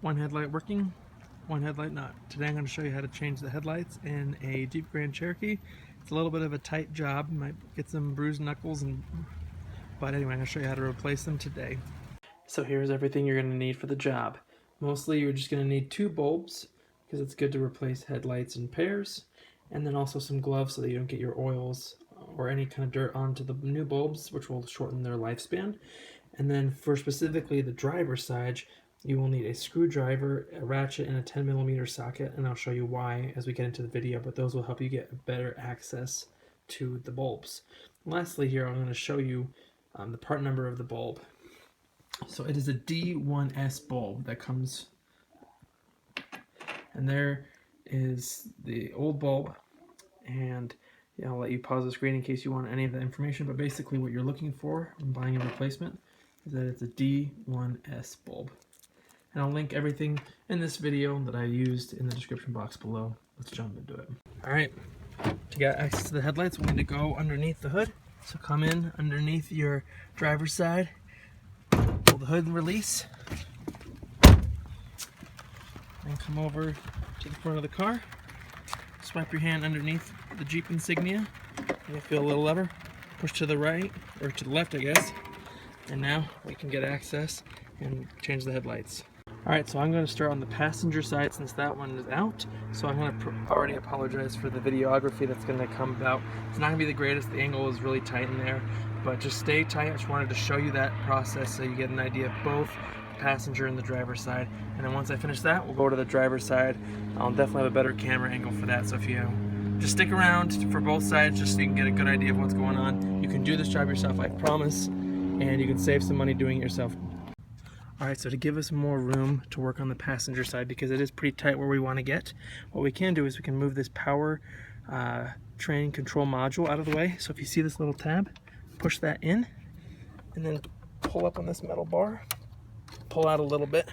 One headlight working, one headlight not. Today I'm going to show you how to change the headlights in a Jeep Grand Cherokee. It's a little bit of a tight job, you might get some bruised knuckles, but anyway, I'm going to show you how to replace them today. So here's everything you're going to need for the job. Mostly you're just going to need 2 bulbs, because it's good to replace headlights in pairs, and then also some gloves so that you don't get your oils or any kind of dirt onto the new bulbs, which will shorten their lifespan. And then for specifically the driver's side, you will need a screwdriver, a ratchet, and a 10mm socket, and I'll show you why as we get into the video, but those will help you get better access to the bulbs. Lastly here, I'm going to show you the part number of the bulb. So it is a D1S bulb that comes, and there is the old bulb, and yeah, I'll let you pause the screen in case you want any of that information, but basically what you're looking for when buying a replacement is that it's a D1S bulb. And I'll link everything in this video that I used in the description box below. Let's jump into it. Alright, to get access to the headlights, we need to go underneath the hood. So come in underneath your driver's side, pull the hood and release, and come over to the front of the car. Swipe your hand underneath the Jeep insignia. You'll feel a little lever. Push to the right, or to the left I guess. And now we can get access and change the headlights. Alright, so I'm going to start on the passenger side since that one is out. So I'm going to already apologize for the videography that's going to come about. It's not going to be the greatest, the angle is really tight in there, but just stay tight. I just wanted to show you that process so you get an idea of both the passenger and the driver's side. And then once I finish that, we'll go to the driver's side. I'll definitely have a better camera angle for that, so if you just stick around for both sides just so you can get a good idea of what's going on. You can do this job yourself, I promise, and you can save some money doing it yourself. Alright, so to give us more room to work on the passenger side, because it is pretty tight where we want to get, what we can do is we can move this power train control module out of the way. So if you see this little tab, push that in, and then pull up on this metal bar, pull out a little bit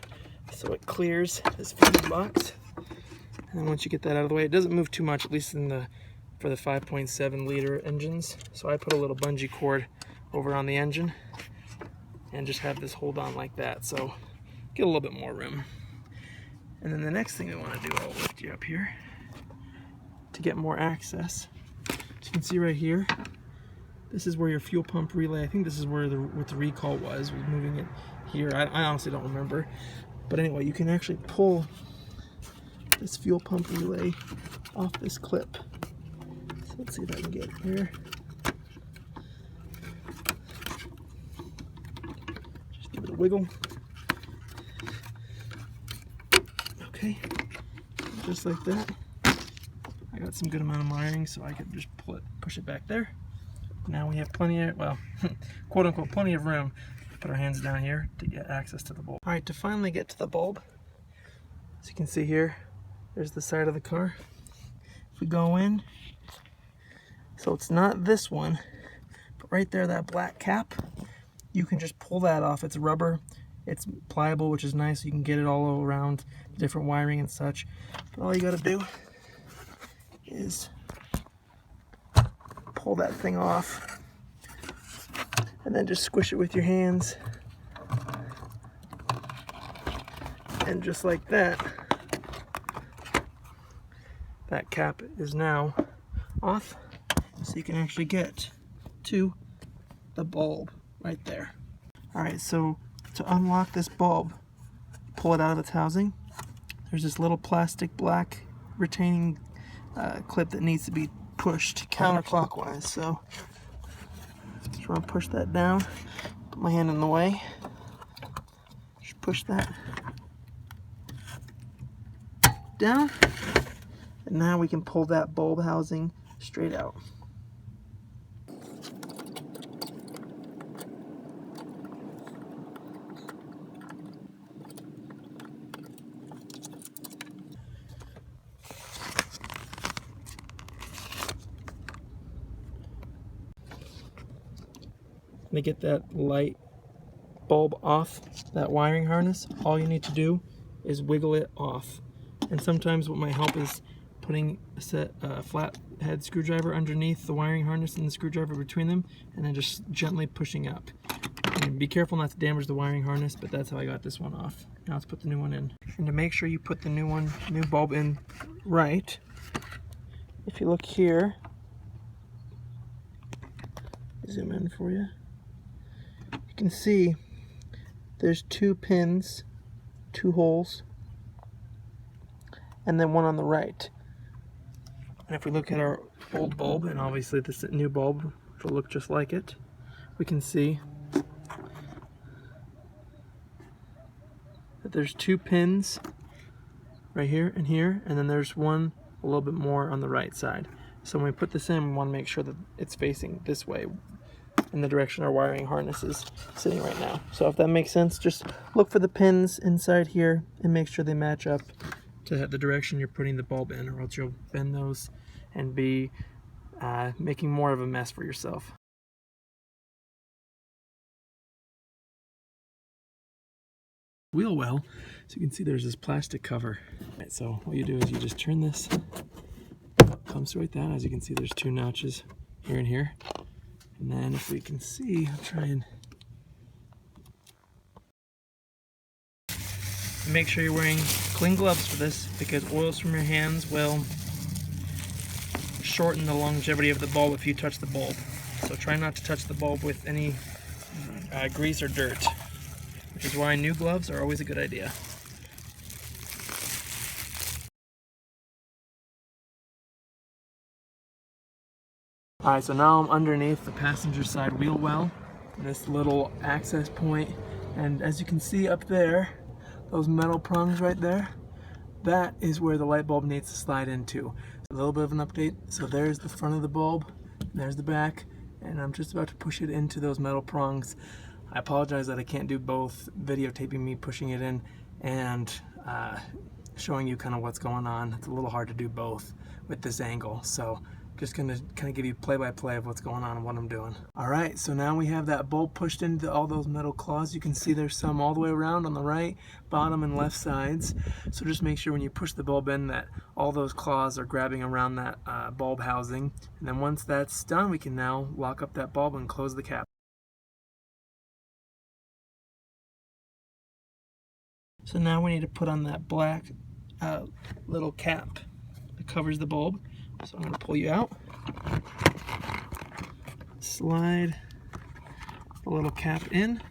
so it clears this fuse box. And then once you get that out of the way, it doesn't move too much, at least for the 5.7 liter engines. So I put a little bungee cord over on the engine and just have this hold on like that, so get a little bit more room. And then the next thing we want to do, I'll lift you up here to get more access. As you can see right here, this is where your fuel pump relay, I think this is where what the recall was moving it here. I honestly don't remember, but anyway, you can actually pull this fuel pump relay off this clip. So let's see if I can get it here. Give it a wiggle. Okay, just like that. I got some good amount of wiring, so I could just push it back there. Now we have plenty of, well, quote unquote, plenty of room to put our hands down here to get access to the bulb. Alright, to finally get to the bulb, as you can see here, there's the side of the car. If we go in, so it's not this one, but right there, that black cap, you can just pull that off. It's rubber, it's pliable, which is nice. You can get it all around, different wiring and such. But all you gotta do is pull that thing off and then just squish it with your hands. And just like that, that cap is now off, so you can actually get to the bulb right there. Alright, so to unlock this bulb, pull it out of its housing. There's this little plastic black retaining clip that needs to be pushed counterclockwise. So just want to push that down, put my hand in the way, just push that down, and now we can pull that bulb housing straight out. To get that light bulb off that wiring harness, all you need to do is wiggle it off. And sometimes what might help is putting a flat head screwdriver underneath the wiring harness and the screwdriver between them, and then just gently pushing up. And be careful not to damage the wiring harness, but that's how I got this one off. Now let's put the new one in. And to make sure you put the new bulb in right, if you look here, zoom in for you, you can see there's 2 pins, 2 holes, and then one on the right. And if we look at our old bulb, and obviously this new bulb will look just like it, we can see that there's 2 pins right here, and then there's one a little bit more on the right side. So when we put this in, we want to make sure that it's facing this way, in the direction our wiring harness is sitting right now. So if that makes sense, just look for the pins inside here and make sure they match up to the direction you're putting the bulb in, or else you'll bend those and be making more of a mess for yourself. Wheel well, so you can see there's this plastic cover. Right, so what you do is you just turn this, comes right down. As you can see, there's 2 notches here and here. And then if we can see, I'll try and make sure you're wearing clean gloves for this, because oils from your hands will shorten the longevity of the bulb if you touch the bulb. So try not to touch the bulb with any grease or dirt, which is why new gloves are always a good idea. Alright, so now I'm underneath the passenger side wheel well, this little access point, and as you can see up there, those metal prongs right there, that is where the light bulb needs to slide into. A little bit of an update. So there's the front of the bulb, there's the back, and I'm just about to push it into those metal prongs. I apologize that I can't do both, videotaping me pushing it in and showing you kind of what's going on. It's a little hard to do both with this angle, so just gonna kind of give you play-by-play of what's going on and what I'm doing. Alright, so now we have that bulb pushed into all those metal claws. You can see there's some all the way around on the right, bottom, and left sides. So just make sure when you push the bulb in that all those claws are grabbing around that bulb housing. And then once that's done, we can now lock up that bulb and close the cap. So now we need to put on that black little cap that covers the bulb. So I'm going to pull you out, slide the little cap in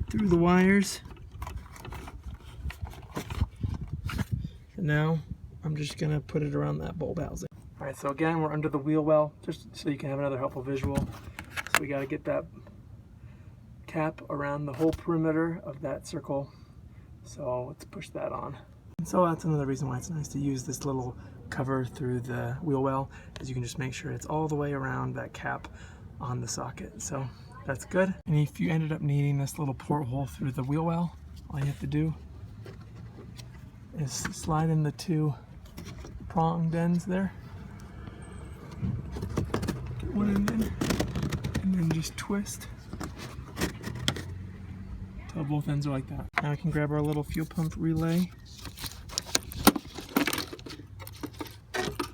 through the wires, and now I'm just going to put it around that bulb housing. Alright, so again, we're under the wheel well, just so you can have another helpful visual. So we got to get that cap around the whole perimeter of that circle. So let's push that on. And so that's another reason why it's nice to use this little cover through the wheel well, is you can just make sure it's all the way around that cap on the socket. So that's good. And if you ended up needing this little porthole through the wheel well, all you have to do is slide in the 2 pronged ends there. Get one end in, and then just twist until both ends are like that. Now we can grab our little fuel pump relay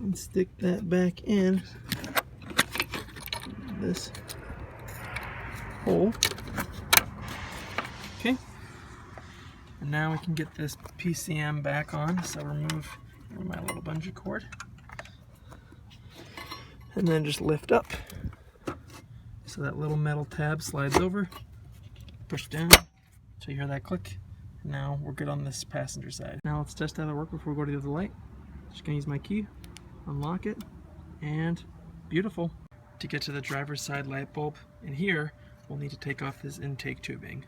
and stick that back in this hole. Okay, and now we can get this PCM back on. So remove my little bungee cord and then just lift up so that little metal tab slides over, push down so you hear that click. Now we're good on this passenger side. Now let's test how it'll work before we go to the other light. Just gonna use my key, unlock it, and beautiful. To get to the driver's side light bulb in here, we'll need to take off this intake tubing.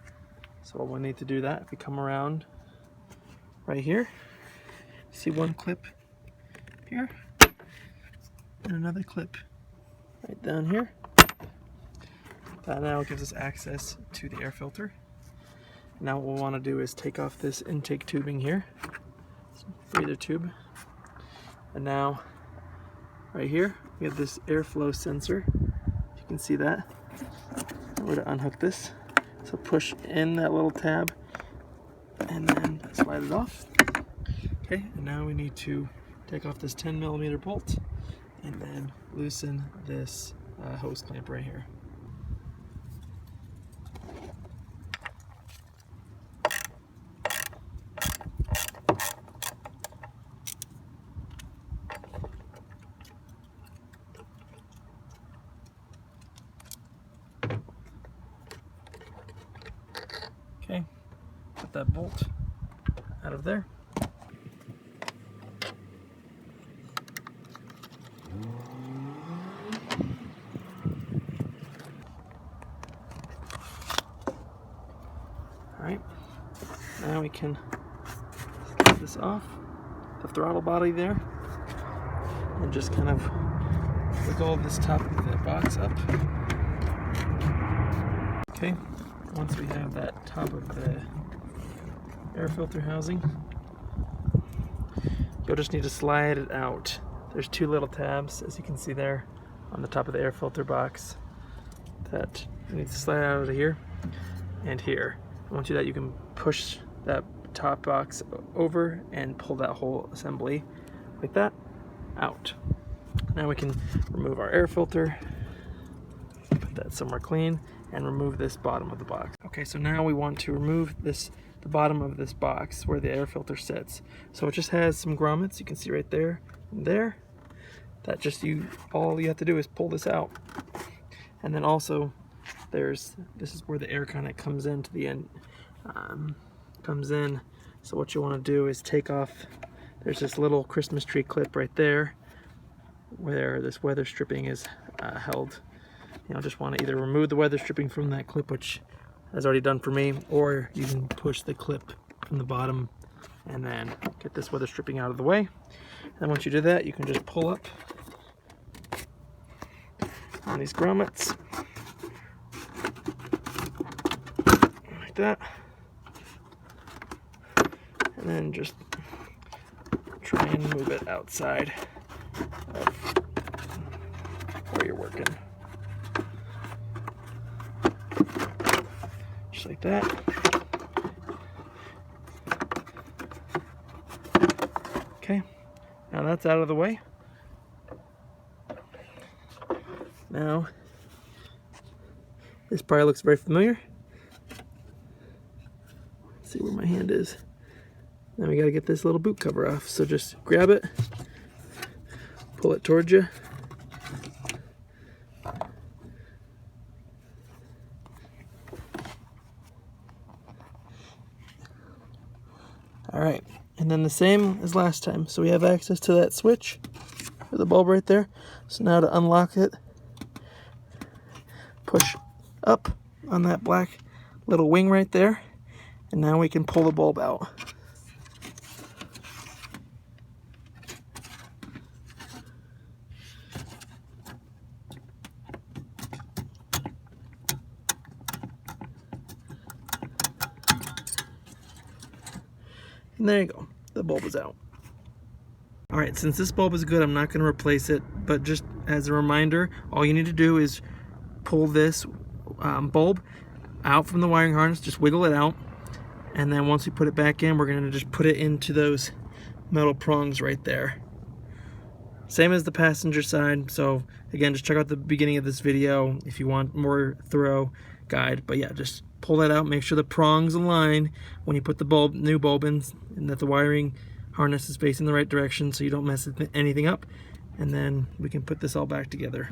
So we'll need to do that. If we come around right here, see one clip here and another clip right down here. That now gives us access to the air filter. Now what we'll want to do is take off this intake tubing here, breather tube, and now right here we have this airflow sensor. You can see that. We're to unhook this, so push in that little tab and then slide it off. Okay, and now we need to take off this 10mm bolt and then loosen this hose clamp right here. bolt out of there. Alright, now we can get this off the throttle body there and just kind of wiggle this top of the box up. Okay, once we have that top of the air filter housing, you'll just need to slide it out. There's two little tabs, as you can see there, on the top of the air filter box that you need to slide out of here and here. And once you do that, you can push that top box over and pull that whole assembly like that out. Now we can remove our air filter, put that somewhere clean, and remove this bottom of the box. Okay, so now we want to remove the bottom of this box where the air filter sits. So it just has some grommets, you can see right there and there. That just all you have to do is pull this out. And then also this is where the air kind of comes into the end, comes in. So what you want to do is take off, there's this little Christmas tree clip right there where this weather stripping is held. Just want to either remove the weather stripping from that clip, which has already done for me, or you can push the clip from the bottom and then get this weather stripping out of the way. And once you do that, you can just pull up on these grommets like that, and then just try and move it outside of where you're working. Just like that. Okay, now that's out of the way. Now, this probably looks very familiar. Let's see where my hand is. Now we gotta get this little boot cover off. So just grab it, pull it towards you. Alright, and then the same as last time. So we have access to that switch for the bulb right there. So now to unlock it, push up on that black little wing right there, and now we can pull the bulb out. And there you go, the bulb is out. Alright, since this bulb is good, I'm not going to replace it, but just as a reminder, all you need to do is pull this bulb out from the wiring harness, just wiggle it out, and then once we put it back in, we're going to just put it into those metal prongs right there. Same as the passenger side, so again, just check out the beginning of this video if you want more thorough guide, but yeah, just pull that out, make sure the prongs align when you put the new bulb in, and that the wiring harness is facing the right direction so you don't mess anything up, and then we can put this all back together.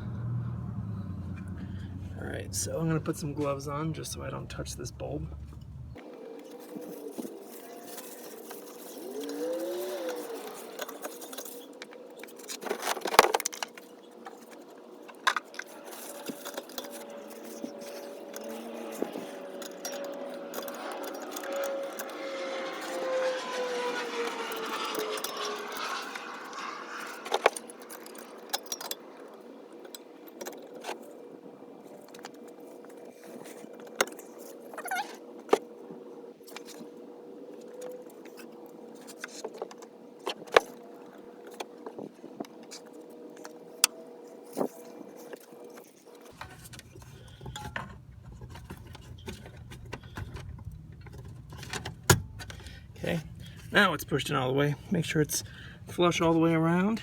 Alright, so I'm going to put some gloves on just so I don't touch this bulb. Okay, now it's pushed in all the way. Make sure it's flush all the way around.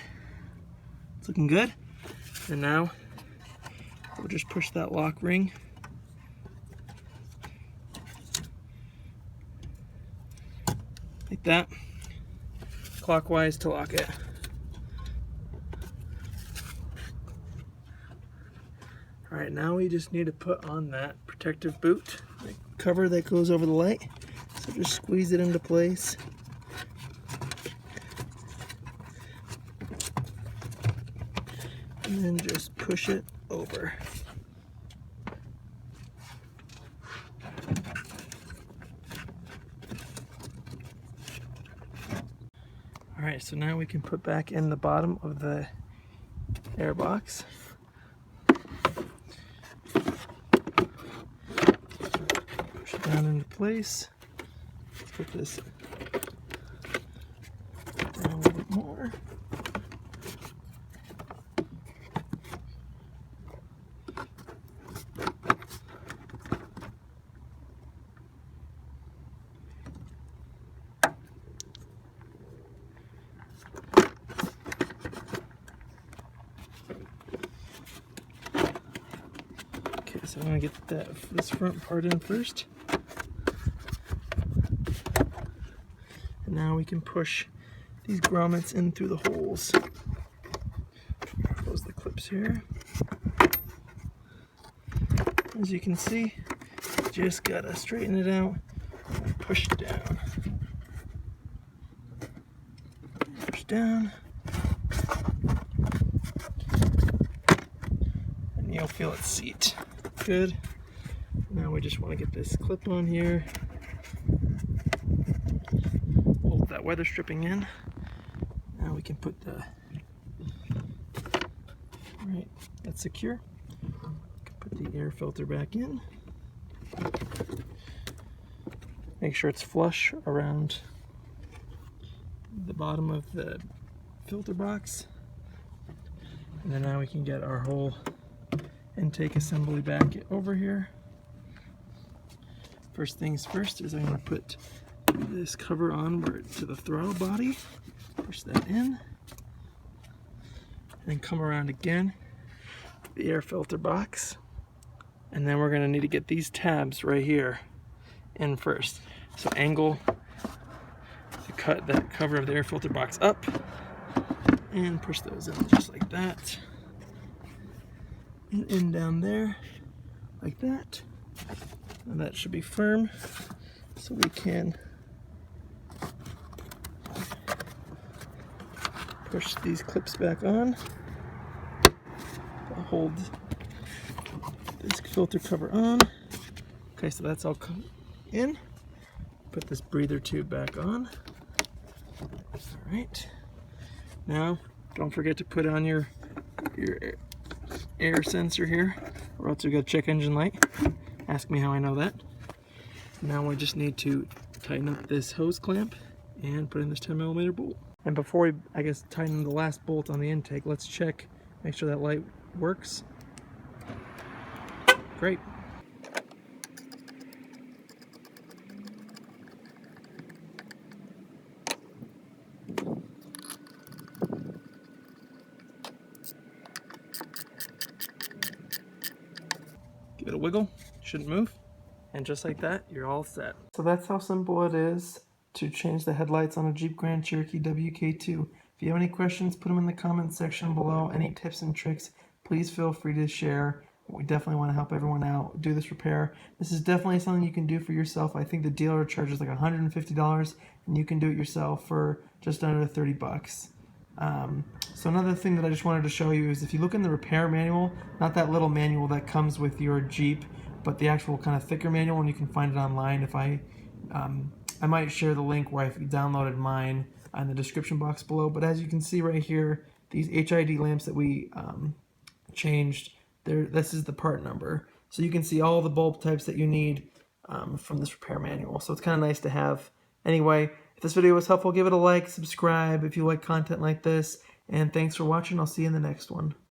It's looking good. And now we'll just push that lock ring like that, clockwise to lock it. Alright, now we just need to put on that protective boot, the cover that goes over the light. So just squeeze it into place. And then just push it over. Alright, so now we can put back in the bottom of the air box. Push it down into place. Let's put this down a little bit more. So I'm going to get this front part in first. And now we can push these grommets in through the holes. Close the clips here. As you can see, just got to straighten it out and push it down. Push down. And you'll feel it seat. Good. Now we just want to get this clip on here. Hold that weather stripping in. Now we can put right, that's secure. Put the air filter back in. Make sure it's flush around the bottom of the filter box. And then now we can get our whole intake assembly back over here. First things first is I'm going to put this cover on to the throttle body, push that in, and then come around again, the air filter box, and then we're going to need to get these tabs right here in first. So angle to cut that cover of the air filter box up and push those in just like that. And in down there, like that. And that should be firm, so we can push these clips back on. I'll hold this filter cover on. Okay, so that's all come in. Put this breather tube back on. All right. Now, don't forget to put on your air sensor here, or else we got check engine light. Ask me how I know that. Now we just need to tighten up this hose clamp and put in this 10mm bolt. And before we, I guess, tighten the last bolt on the intake, let's check, make sure that light works. Great. Give it a wiggle, shouldn't move, and just like that, you're all set. So that's how simple it is to change the headlights on a Jeep Grand Cherokee WK2. If you have any questions, put them in the comments section below. Any tips and tricks, please feel free to share. We definitely want to help everyone out do this repair. This is definitely something you can do for yourself. I think the dealer charges like $150, and you can do it yourself for just under 30 bucks. So another thing that I just wanted to show you is if you look in the repair manual, not that little manual that comes with your Jeep, but the actual kind of thicker manual, and you can find it online. If I might share the link where I downloaded mine in the description box below. But as you can see right here, these HID lamps that we changed, this is the part number. So you can see all the bulb types that you need from this repair manual. So it's kind of nice to have. Anyway, if this video was helpful, give it a like, subscribe if you like content like this, and thanks for watching. I'll see you in the next one.